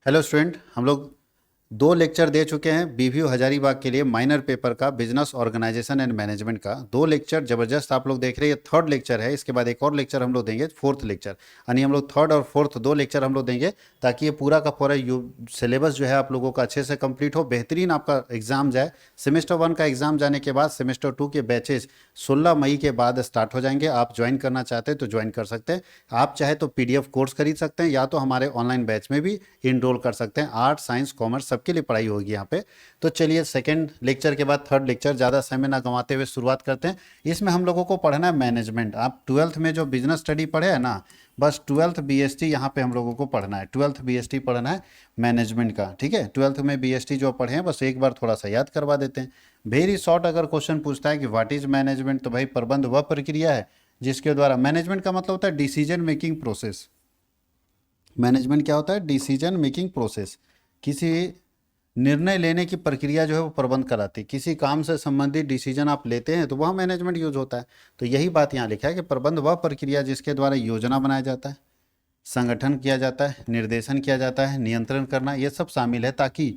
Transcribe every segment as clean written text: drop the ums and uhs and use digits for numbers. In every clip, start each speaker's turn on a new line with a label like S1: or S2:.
S1: Hello student, हम लोग 2 lecture दे चुके हैं बीवीयू हजारीबाग के लिए माइनर पेपर का बिजनेस ऑर्गेनाइजेशन एंड मैनेजमेंट का। 2 लेक्चर जबरदस्त आप लोग देख रहे हैं। ये थर्ड लेक्चर है। इसके बाद एक और लेक्चर हम लोग देंगे, फोर्थ लेक्चर। यानी हम लोग थर्ड और फोर्थ 2 लेक्चर हम लोग देंगे ताकि ये पूरा का पूरा सिलेबस जो है आप लोगों का अच्छे से कंप्लीट हो, बेहतरीन आपका एग्जाम जाए। सेमेस्टर 1 का एग्जाम जाने के बाद सेमेस्टर 2 के बैचेज 16 मई के बाद स्टार्ट हो जाएंगे। आप ज्वाइन करना चाहते हैं तो ज्वाइन कर सकते हैं। आप चाहे तो पीडीएफ कोर्स खरीद सकते हैं या तो हमारे ऑनलाइन बैच में भी इनरोल कर सकते हैं। आर्ट साइंस कॉमर्स सबके लिए पढ़ाई होगी यहाँ पे। तो चलिए सेकेंड लेक्चर के बाद थर्ड लेक्चर, ज़्यादा समय ना गंवाते हुए शुरुआत करते हैं। इसमें हम लोगों को पढ़ना है मैनेजमेंट। आप ट्वेल्थ में जो बिजनेस स्टडी पढ़े हैं ना, बस ट्वेल्थ बीएसटी यहाँ पे हम लोगों को पढ़ना है। ट्वेल्थ बीएसटी पढ़ना है मैनेजमेंट का, ठीक है। ट्वेल्थ में बीएसटी जो पढ़े हैं बस एक बार थोड़ा सा याद करवा देते हैं। वेरी शॉर्ट अगर क्वेश्चन पूछता है कि व्हाट इज मैनेजमेंट, तो भाई प्रबंध वह प्रक्रिया है जिसके द्वारा, मैनेजमेंट का मतलब होता है डिसीजन मेकिंग प्रोसेस। मैनेजमेंट क्या होता है? Decision making process. किसी निर्णय लेने की प्रक्रिया जो है वो प्रबंध कराती है। किसी काम से संबंधित डिसीजन आप लेते हैं तो वह मैनेजमेंट यूज होता है। तो यही बात यहाँ लिखा है कि प्रबंध वह प्रक्रिया जिसके द्वारा योजना बनाया जाता है, संगठन किया जाता है, निर्देशन किया जाता है, नियंत्रण करना, ये सब शामिल है ताकि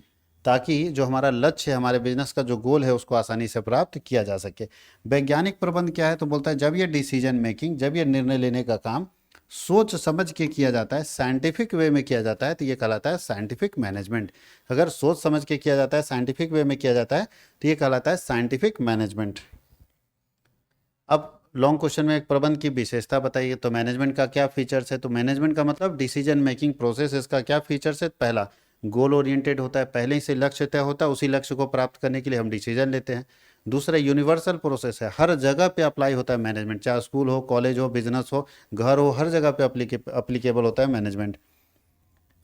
S1: ताकि जो हमारा लक्ष्य है, हमारे बिजनेस का जो गोल है, उसको आसानी से प्राप्त किया जा सके। वैज्ञानिक प्रबंध क्या है? तो बोलता है जब ये डिसीजन मेकिंग, जब ये निर्णय लेने का काम सोच समझ के किया जाता है, साइंटिफिक वे में किया जाता है, तो ये कहलाता है साइंटिफिक मैनेजमेंट। अगर सोच समझ के किया जाता है, साइंटिफिक वे में किया जाता है, तो ये कहलाता है साइंटिफिक मैनेजमेंट। अब लॉन्ग क्वेश्चन में एक प्रबंध की विशेषता बताइए। तो मैनेजमेंट का क्या फीचर्स है? तो मैनेजमेंट का मतलब डिसीजन मेकिंग प्रोसेस। इसका क्या फीचर्स है? पहला, गोल ओरिएंटेड होता है। पहले ही से लक्ष्य तय होता है, उसी लक्ष्य को प्राप्त करने के लिए हम डिसीजन लेते हैं। दूसरा, यूनिवर्सल प्रोसेस है, हर जगह पे अप्लाई होता है मैनेजमेंट, चाहे स्कूल हो, कॉलेज हो, बिजनेस हो, घर हो, हर जगह पे अप्लीकेबल होता है मैनेजमेंट।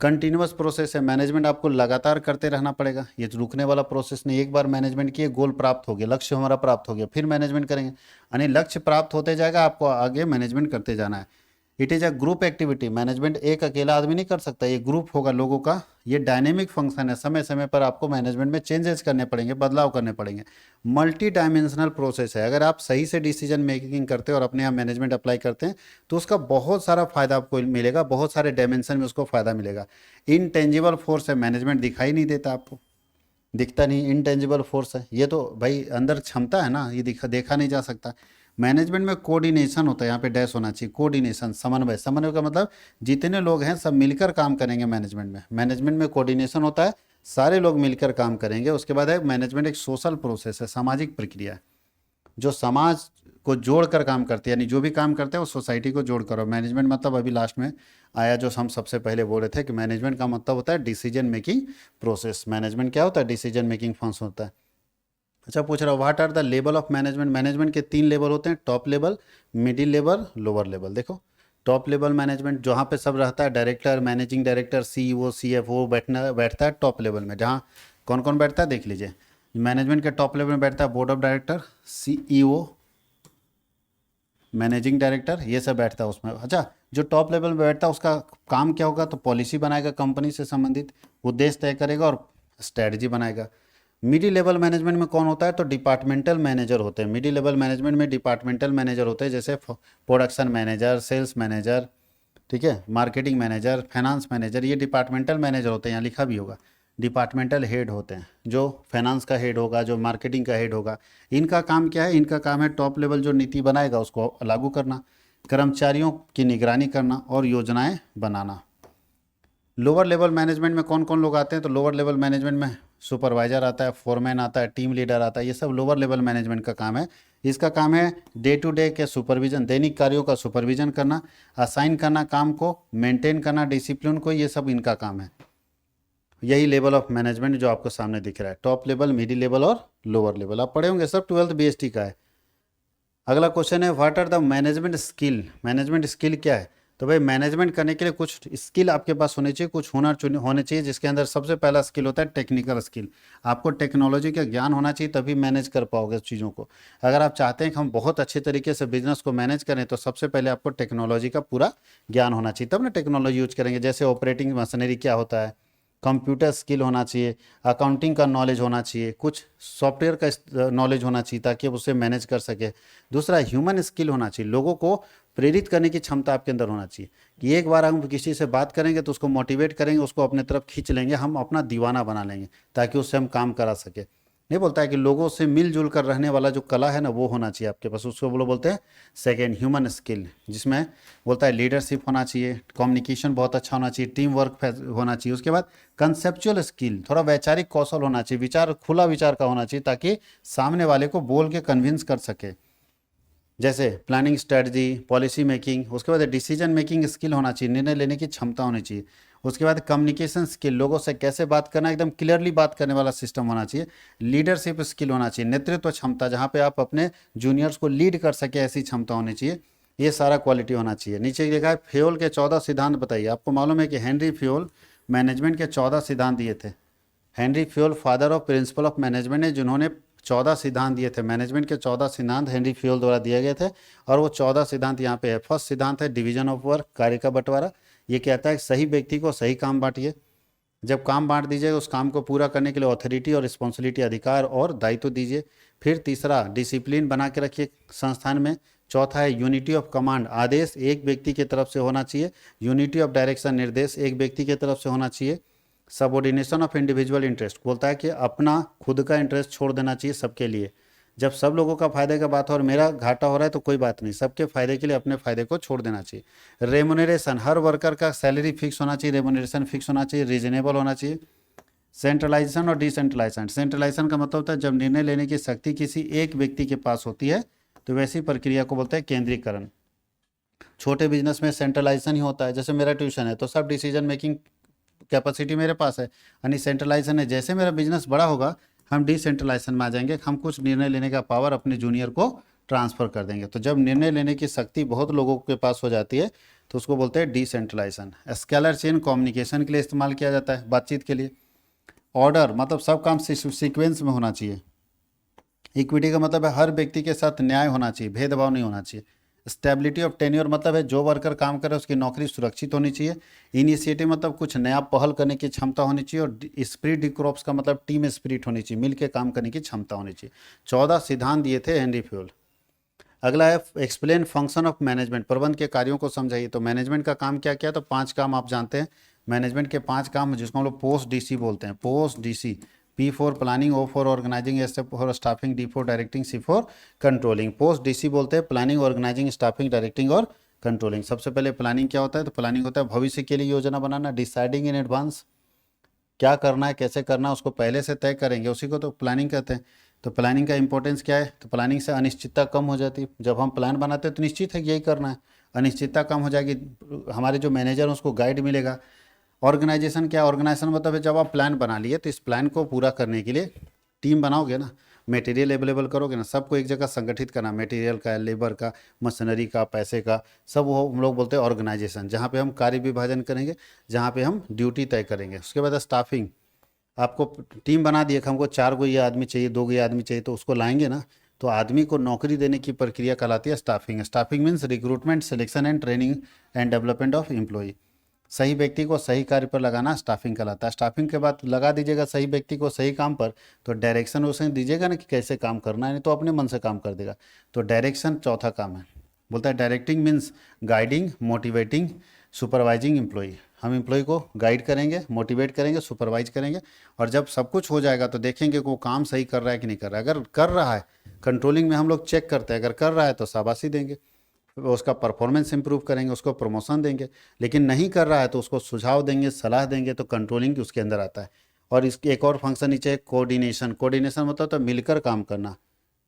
S1: कंटिन्यूअस प्रोसेस है, मैनेजमेंट आपको लगातार करते रहना पड़ेगा, ये रुकने वाला प्रोसेस नहीं। एक बार मैनेजमेंट किए, गोल प्राप्त हो गया, लक्ष्य हमारा प्राप्त हो गया, फिर मैनेजमेंट करेंगे, यानी लक्ष्य प्राप्त होते जाएगा, आपको आगे मैनेजमेंट करते जाना है। It is a group activity, management एक अकेला आदमी नहीं कर सकता, ये ग्रुप होगा लोगों का। ये डायनेमिक फंक्शन है, समय समय पर आपको मैनेजमेंट में चेंजेस करने पड़ेंगे, बदलाव करने पड़ेंगे। मल्टी डायमेंशनल प्रोसेस है। अगर आप सही से डिसीजन मेकिंग करते हैं और अपने यहाँ मैनेजमेंट अप्लाई करते हैं तो उसका बहुत सारा फायदा आपको मिलेगा, बहुत सारे डायमेंशन में उसको फायदा मिलेगा। इनटेंजिबल फोर्स है, मैनेजमेंट दिखाई नहीं देता आपको, दिखता नहीं, इनटेंजिबल फोर्स है। ये तो भाई अंदर क्षमता है ना, ये देखा नहीं जा सकता। मैनेजमेंट में कोऑर्डिनेशन होता है, यहाँ पे डैश होना चाहिए, कोऑर्डिनेशन, समन्वय। समन्वय का मतलब जितने लोग हैं सब मिलकर काम करेंगे मैनेजमेंट में। मैनेजमेंट में कोऑर्डिनेशन होता है, सारे लोग मिलकर काम करेंगे। उसके बाद है मैनेजमेंट एक सोशल प्रोसेस है, सामाजिक प्रक्रिया है, जो समाज को जोड़कर काम करते हैं, यानी जो भी काम करते हैं वो सोसाइटी को जोड़ कर। मैनेजमेंट मतलब अभी लास्ट में आया जो हम सबसे पहले बोल रहे थे कि मैनेजमेंट का मतलब होता है डिसीजन मेकिंग प्रोसेस। मैनेजमेंट क्या होता है? डिसीजन मेकिंग फंक्शन होता है। अच्छा, पूछ रहा हूँ what are the level of management. Management के 3 लेवल होते हैं, top level, middle level, lower level. देखो, टॉप लेवल मैनेजमेंट जहाँ पे सब रहता है, director, managing director, CEO, CFO बैठता है टॉप लेवल में। जहाँ कौन कौन बैठता है देख लीजिए। मैनेजमेंट के टॉप लेवल में बैठता है board of director, CEO, managing director, ये सब बैठता है उसमें। अच्छा, जो टॉप लेवल में बैठता है उसका काम क्या होगा? तो पॉलिसी बनाएगा, कंपनी से संबंधित उद्देश्य तय करेगा और स्ट्रैटेजी बनाएगा। मिडिल लेवल मैनेजमेंट में कौन होता है? तो डिपार्टमेंटल मैनेजर होते हैं। मिडिल लेवल मैनेजमेंट में डिपार्टमेंटल मैनेजर होते हैं, जैसे प्रोडक्शन मैनेजर, सेल्स मैनेजर, ठीक है, मार्केटिंग मैनेजर, फाइनेंस मैनेजर, ये डिपार्टमेंटल मैनेजर होते हैं। यहाँ लिखा भी होगा, डिपार्टमेंटल हेड होते हैं, जो फाइनेंस का हेड होगा, जो मार्केटिंग का हेड होगा। इनका काम क्या है? इनका काम है टॉप लेवल जो नीति बनाएगा उसको लागू करना, कर्मचारियों की निगरानी करना और योजनाएं बनाना। लोअर लेवल मैनेजमेंट में कौन कौन लोग आते हैं? तो लोअर लेवल मैनेजमेंट में सुपरवाइजर आता है, फोरमैन आता है, टीम लीडर आता है, ये सब लोअर लेवल मैनेजमेंट का काम है। इसका काम है डे टू डे के सुपरविजन, दैनिक कार्यों का सुपरविजन करना, असाइन करना काम को, मेंटेन करना डिसिप्लिन को, ये सब इनका काम है। यही लेवल ऑफ मैनेजमेंट जो आपको सामने दिख रहा है, टॉप लेवल, मिडिल लेवल और लोअर लेवल। आप पढ़े होंगे सब, ट्वेल्थ बीएसटी का है। अगला क्वेश्चन है what are the management skill. Management skill क्या है? तो भाई मैनेजमेंट करने के लिए कुछ स्किल आपके पास होने चाहिए, कुछ हुनर होने चाहिए, जिसके अंदर सबसे पहला स्किल होता है टेक्निकल स्किल। आपको टेक्नोलॉजी का ज्ञान होना चाहिए, तभी मैनेज कर पाओगे चीज़ों को। अगर आप चाहते हैं कि हम बहुत अच्छे तरीके से बिजनेस को मैनेज करें तो सबसे पहले आपको टेक्नोलॉजी का पूरा ज्ञान होना चाहिए, तब ना टेक्नोलॉजी यूज करेंगे। जैसे ऑपरेटिंग मशीनरी क्या होता है, कंप्यूटर स्किल होना चाहिए, अकाउंटिंग का नॉलेज होना चाहिए, कुछ सॉफ्टवेयर का नॉलेज होना चाहिए ताकि आप उसे मैनेज कर सके। दूसरा, ह्यूमन स्किल होना चाहिए, लोगों को प्रेरित करने की क्षमता आपके अंदर होना चाहिए कि एक बार हम किसी से बात करेंगे तो उसको मोटिवेट करेंगे, उसको अपने तरफ खींच लेंगे, हम अपना दीवाना बना लेंगे ताकि उससे हम काम करा सके। नहीं बोलता है कि लोगों से मिलजुल कर रहने वाला जो कला है ना वो होना चाहिए आपके पास, उसको बोलते हैं सेकेंड ह्यूमन स्किल, जिसमें बोलता है लीडरशिप होना चाहिए, कम्युनिकेशन बहुत अच्छा होना चाहिए, टीम वर्क होना चाहिए। उसके बाद कंसेप्चुअल स्किल, थोड़ा वैचारिक कौशल होना चाहिए, विचार खुला विचार का होना चाहिए ताकि सामने वाले को बोल के कन्विंस कर सके, जैसे प्लानिंग स्ट्रेटजी, पॉलिसी मेकिंग। उसके बाद डिसीजन मेकिंग स्किल होना चाहिए, निर्णय लेने की क्षमता होनी चाहिए। उसके बाद कम्युनिकेशन स्किल, लोगों से कैसे बात करना, एकदम क्लियरली बात करने वाला सिस्टम होना चाहिए। लीडरशिप स्किल होना चाहिए, नेतृत्व क्षमता, जहाँ पे आप अपने जूनियर्स को लीड कर सके ऐसी क्षमता होनी चाहिए। ये सारा क्वालिटी होना चाहिए। नीचे लिखा है फ्योल के 14 सिद्धांत बताइए। आपको मालूम है कि हेनरी फ्योल मैनेजमेंट के 14 सिद्धांत दिए थे। Henry Fayol father of principle of management है, जिन्होंने 14 सिद्धांत दिए थे। मैनेजमेंट के 14 सिद्धांत हेनरी फ्योल द्वारा दिए गए थे और वो 14 सिद्धांत यहाँ पे है। फर्स्ट सिद्धांत है डिवीजन ऑफ वर्क, कार्य का बंटवारा। ये कहता है कि सही व्यक्ति को सही काम बांटिए। जब काम बांट दीजिएगा उस काम को पूरा करने के लिए अथॉरिटी और रिस्पॉन्सिबिलिटी, अधिकार और दायित्व दीजिए। फिर तीसरा डिसिप्लिन बना के रखिए संस्थान में। चौथा है यूनिटी ऑफ कमांड, आदेश एक व्यक्ति की तरफ से होना चाहिए। यूनिटी ऑफ डायरेक्शन, निर्देश एक व्यक्ति की तरफ से होना चाहिए। सबऑर्डिनेशन ऑफ इंडिविजुअल इंटरेस्ट, बोलता है कि अपना खुद का इंटरेस्ट छोड़ देना चाहिए सबके लिए। जब सब लोगों का फायदे का बात हो और मेरा घाटा हो रहा है तो कोई बात नहीं, सबके फायदे के लिए अपने फायदे को छोड़ देना चाहिए। रेमुनरेशन, हर वर्कर का सैलरी फिक्स होना चाहिए, रेमुनरेशन फिक्स होना चाहिए, रीजनेबल होना चाहिए। सेंट्रलाइजेशन और डिसेंट्रलाइजेशन, सेंट्रलाइजेशन का मतलब होता है जब निर्णय लेने की शक्ति किसी एक व्यक्ति के पास होती है तो वैसी प्रक्रिया को बोलते हैं केंद्रीकरण। छोटे बिजनेस में सेंट्रलाइजेशन ही होता है। जैसे मेरा ट्यूशन है तो सब डिसीजन मेकिंग कैपेसिटी मेरे पास है, यानी सेंट्रलाइजेशन है। जैसे मेरा बिजनेस बड़ा होगा हम डिसेंट्रलाइजेशन में आ जाएंगे, हम कुछ निर्णय लेने का पावर अपने जूनियर को ट्रांसफर कर देंगे। तो जब निर्णय लेने की शक्ति बहुत लोगों के पास हो जाती है तो उसको बोलते हैं डिसेंट्रलाइजेशन। स्केलर चेन कम्युनिकेशन के लिए इस्तेमाल किया जाता है, बातचीत के लिए। ऑर्डर मतलब सब काम सीक्वेंस में होना चाहिए। इक्विटी का मतलब है हर व्यक्ति के साथ न्याय होना चाहिए, भेदभाव नहीं होना चाहिए। स्टेबिलिटी ऑफ टेन्योर मतलब है जो वर्कर काम करे उसकी नौकरी सुरक्षित होनी चाहिए। इनिशिएटिव मतलब कुछ नया पहल करने की क्षमता होनी चाहिए। और स्पिरिट डी क्रॉप्स का मतलब टीम स्पिरिट होनी चाहिए, मिलकर काम करने की क्षमता होनी चाहिए। 14 सिद्धांत दिए थे हेनरी फ्योल। अगला है एक्सप्लेन फंक्शन ऑफ मैनेजमेंट, प्रबंध के कार्यों को समझाइए। तो मैनेजमेंट का काम क्या क्या, तो 5 काम आप जानते हैं। मैनेजमेंट के 5 काम जिसको हम लोग पोस्ट डीसी बोलते हैं। POSDC, P for planning, O for organising, S for staffing, D for directing, C for controlling. POSDC बोलते हैं प्लानिंग, ऑर्गेनाइजिंग, स्टाफिंग, डायरेक्टिंग और कंट्रोलिंग। सबसे पहले प्लानिंग क्या होता है, तो प्लानिंग होता है भविष्य के लिए योजना बनाना। डिसाइडिंग इन एडवांस, क्या करना है कैसे करना है उसको पहले से तय करेंगे, उसी को तो प्लानिंग कहते हैं। तो प्लानिंग का इंपॉर्टेंस क्या है, तो प्लानिंग से अनिश्चितता कम हो जाती है। जब हम प्लान बनाते हैं तो निश्चित है कि यही करना है, अनिश्चितता कम हो जाएगी, हमारे जो मैनेजर हैं उसको गाइड मिलेगा। ऑर्गेनाइजेशन क्या, ऑर्गेनाइजेशन मतलब है जब आप प्लान बना लिए तो इस प्लान को पूरा करने के लिए टीम बनाओगे ना, मटेरियल अवेलेबल करोगे ना, सबको एक जगह संगठित करना, मटेरियल का, लेबर का, मशीनरी का, पैसे का, सब वो हम लोग बोलते हैं ऑर्गेनाइजेशन। जहाँ पे हम कार्य विभाजन करेंगे, जहाँ पे हम ड्यूटी तय करेंगे। उसके बाद स्टाफिंग, आपको टीम बना दिए कि हमको 4 गो ये आदमी चाहिए, 2 गो ये आदमी चाहिए, तो उसको लाएंगे ना, तो आदमी को नौकरी देने की प्रक्रिया कहलाती है staffing. Staffing means recruitment, selection and training and development of employ. सही व्यक्ति को सही कार्य पर लगाना स्टाफिंग कहलाता है। स्टाफिंग के बाद लगा दीजिएगा सही व्यक्ति को सही काम पर, तो डायरेक्शन उसे दीजिएगा ना कि कैसे काम करना है, नहीं तो अपने मन से काम कर देगा। तो डायरेक्शन चौथा काम है। बोलता है directing means guiding, motivating, supervising employ. हम एम्प्लॉय को गाइड करेंगे, मोटिवेट करेंगे, सुपरवाइज करेंगे, और जब सब कुछ हो जाएगा तो देखेंगे कि वो काम सही कर रहा है कि नहीं कर रहा है। अगर कर रहा है, कंट्रोलिंग में हम लोग चेक करते हैं, अगर कर रहा है तो शाबाशी देंगे, उसका परफॉर्मेंस इंप्रूव करेंगे, उसको प्रमोशन देंगे। लेकिन नहीं कर रहा है तो उसको सुझाव देंगे, सलाह देंगे, तो कंट्रोलिंग उसके अंदर आता है। और इसके एक और फंक्शन नीचे है कोऑर्डिनेशन। कोऑर्डिनेशन मतलब तो मिलकर काम करना।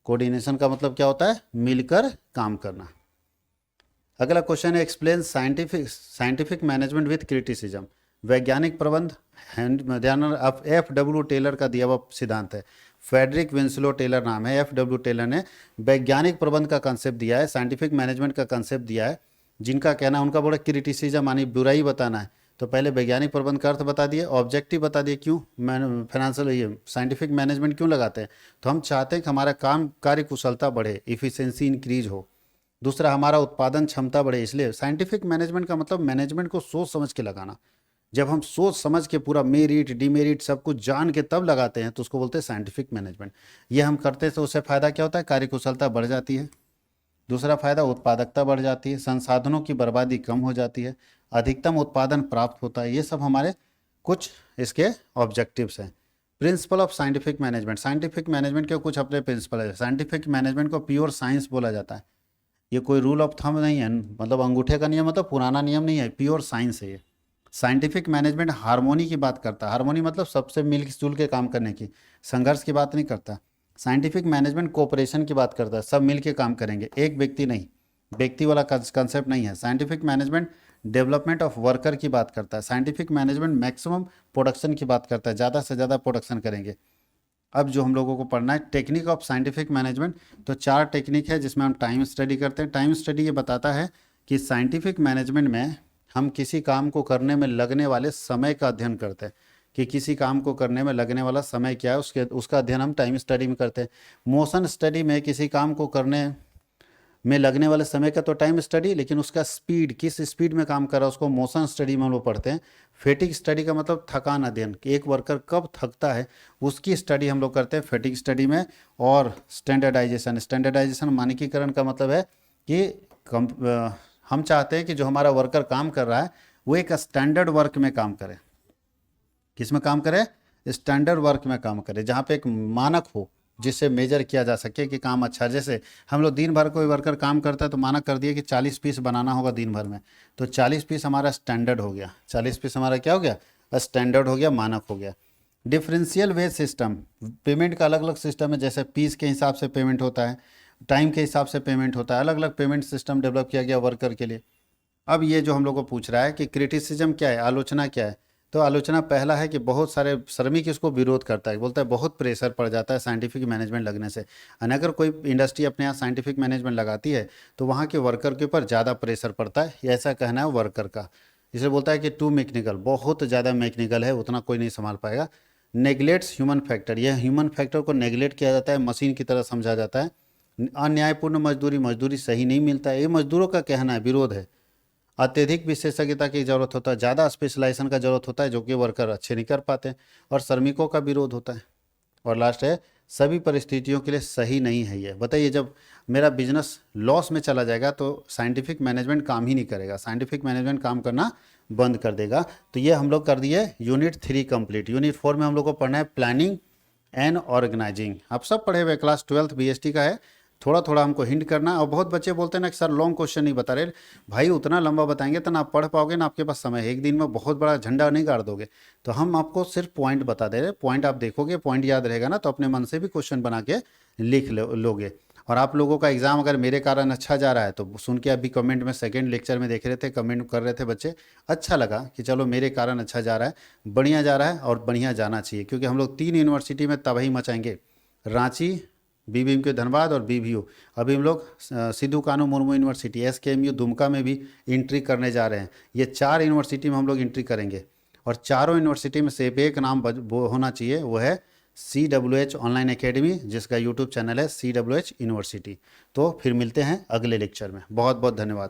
S1: कोऑर्डिनेशन का मतलब क्या होता है, मिलकर काम करना। अगला क्वेश्चन है explain scientific management with criticism. वैज्ञानिक प्रबंध अब F.W. टेलर का दिया हुआ सिद्धांत है। फेडरिक विंसलो टेलर नाम है, F.W. टेलर ने वैज्ञानिक प्रबंध का कंसेप्ट दिया है, साइंटिफिक मैनेजमेंट का कंसेप्ट दिया है। जिनका कहना, उनका बोला क्रिटिसिज्म यानी बुराई बताना है। तो पहले वैज्ञानिक प्रबंध का अर्थ बता दिए, ऑब्जेक्टिव बता दिए, क्यों फाइनेंशियल ये साइंटिफिक मैनेजमेंट क्यों लगाते हैं, तो हम चाहते हैं कि हमारा काम कार्य कुशलता बढ़े, इफिशियंसी इंक्रीज हो। दूसरा, हमारा उत्पादन क्षमता बढ़े, इसलिए साइंटिफिक मैनेजमेंट का मतलब मैनेजमेंट को सोच समझ के लगाना। जब हम सोच समझ के पूरा मेरिट डिमेरिट सब कुछ जान के तब लगाते हैं तो उसको बोलते हैं साइंटिफिक मैनेजमेंट। ये हम करते हैं तो उससे फ़ायदा क्या होता है, कार्यकुशलता बढ़ जाती है, दूसरा फायदा उत्पादकता बढ़ जाती है, संसाधनों की बर्बादी कम हो जाती है, अधिकतम उत्पादन प्राप्त होता है। ये सब हमारे कुछ इसके ऑब्जेक्टिव्स हैं। Principle of scientific management, scientific management के कुछ अपने प्रिंसिपल है। साइंटिफिक मैनेजमेंट को प्योर साइंस बोला जाता है। ये कोई रूल ऑफ थंब नहीं है, मतलब अंगूठे का नियम, मतलब पुराना नियम नहीं है, प्योर साइंस है ये। साइंटिफिक मैनेजमेंट हार्मोनी की बात करता है। हार्मोनी मतलब सबसे मिलजुल के काम करने की, संघर्ष की बात नहीं करता। साइंटिफिक मैनेजमेंट कोऑपरेशन की बात करता है, सब मिल के काम करेंगे, एक व्यक्ति नहीं, व्यक्ति वाला कंसेप्ट नहीं है। Scientific management development of worker की बात करता है। साइंटिफिक मैनेजमेंट मैक्सिमम प्रोडक्शन की बात करता है, ज़्यादा से ज़्यादा प्रोडक्शन करेंगे। अब जो हम लोगों को पढ़ना है टेक्निक ऑफ साइंटिफिक मैनेजमेंट, तो 4 टेक्निक है जिसमें हम टाइम स्टडी करते हैं। टाइम स्टडी ये बताता है कि साइंटिफिक मैनेजमेंट में हम किसी काम को करने में लगने वाले समय का अध्ययन करते हैं, कि किसी काम को करने में लगने वाला समय क्या है, उसका अध्ययन हम टाइम स्टडी में करते हैं। मोशन स्टडी में किसी काम को करने में लगने वाले समय का तो टाइम स्टडी, लेकिन उसका स्पीड, किस स्पीड में काम कर रहा है, उसको मोशन स्टडी में हम लोग पढ़ते हैं। फेटिक स्टडी का मतलब थकान अध्ययन, कि एक वर्कर कब थकता है उसकी स्टडी हम लोग करते हैं फेटिक स्टडी में। और स्टैंडर्डाइजेशन, स्टैंडर्डाइजेशन मानकीकरण का मतलब है कि हम चाहते हैं कि जो हमारा वर्कर काम कर रहा है वो एक स्टैंडर्ड वर्क में काम करे। किस में काम करे? स्टैंडर्ड वर्क में काम करे, जहाँ पे एक मानक हो जिससे मेजर किया जा सके कि काम अच्छा। जैसे हम लोग दिन भर कोई वर्कर काम करता है तो मानक कर दिया कि 40 पीस बनाना होगा दिन भर में, तो 40 पीस हमारा स्टैंडर्ड हो गया। 40 पीस हमारा क्या हो गया? स्टैंडर्ड हो गया, मानक हो गया। डिफरेंशियल वेज सिस्टम, पेमेंट का अलग अलग सिस्टम है। जैसे पीस के हिसाब से पेमेंट होता है, टाइम के हिसाब से पेमेंट होता है, अलग अलग पेमेंट सिस्टम डेवलप किया गया वर्कर के लिए। अब ये जो हम लोग को पूछ रहा है कि क्रिटिसिज्म क्या है, आलोचना क्या है, तो आलोचना पहला है कि बहुत सारे श्रमिक इसको विरोध करता है, बोलता है बहुत प्रेशर पड़ जाता है साइंटिफिक मैनेजमेंट लगने से। और अगर कोई इंडस्ट्री अपने यहाँ साइंटिफिक मैनेजमेंट लगाती है तो वहाँ के वर्कर के ऊपर ज़्यादा प्रेशर पड़ता है, ये ऐसा कहना है वर्कर का। इसे बोलता है कि टू मैकेनिकल, बहुत ज़्यादा मैकेनिकल है, उतना कोई नहीं संभाल पाएगा। नेग्लेक्ट्स ह्यूमन फैक्टर, यह ह्यूमन फैक्टर को नेग्लेक्ट किया जाता है, मशीन की तरह समझा जाता है। अन्यायपूर्ण मजदूरी, मजदूरी सही नहीं मिलता है, ये मजदूरों का कहना है, विरोध है। अत्यधिक विशेषज्ञता की जरूरत होता है, ज़्यादा स्पेशलाइजेशन का जरूरत होता है जो कि वर्कर अच्छे नहीं कर पाते हैं। और श्रमिकों का विरोध होता है। और लास्ट है सभी परिस्थितियों के लिए सही नहीं है ये। बताइए, जब मेरा बिजनेस लॉस में चला जाएगा तो साइंटिफिक मैनेजमेंट काम ही नहीं करेगा, साइंटिफिक मैनेजमेंट काम करना बंद कर देगा। तो ये हम लोग कर दिए यूनिट 3 कंप्लीट। यूनिट 4 में हम लोग को पढ़ना है प्लानिंग एंड ऑर्गेनाइजिंग। आप सब पढ़े हुए, क्लास 12th BST का है। थोड़ा थोड़ा हमको हिंट करना। और बहुत बच्चे बोलते हैं ना कि सर लॉन्ग क्वेश्चन नहीं बता रहे। भाई उतना लंबा बताएंगे तो ना आप पढ़ पाओगे ना आपके पास समय है, एक दिन में बहुत बड़ा झंडा नहीं गाड़ दोगे। तो हम आपको सिर्फ पॉइंट बता दे रहे, पॉइंट आप देखोगे, पॉइंट याद रहेगा ना तो अपने मन से भी क्वेश्चन बना के लिख लोगे। और आप लोगों का एग्जाम अगर मेरे कारण अच्छा जा रहा है तो सुन के अभी कमेंट में सेकंड लेक्चर में देख रहे थे, कमेंट कर रहे थे बच्चे, अच्छा लगा कि चलो मेरे कारण अच्छा जा रहा है, बढ़िया जा रहा है और बढ़िया जाना चाहिए। क्योंकि हम लोग 3 यूनिवर्सिटी में तबाही मचाएंगे, रांची, BBMK धनबाद और BVU। अभी हम लोग सिद्धू कानू मुर्मू यूनिवर्सिटी, SKMU दुमका में भी एंट्री करने जा रहे हैं। ये 4 यूनिवर्सिटी में हम लोग एंट्री करेंगे। और चारों यूनिवर्सिटी में से एक नाम वो होना चाहिए, वो है CWH ऑनलाइन एकेडमी, जिसका यूट्यूब चैनल है CWH यूनिवर्सिटी। तो फिर मिलते हैं अगले लेक्चर में। बहुत बहुत धन्यवाद।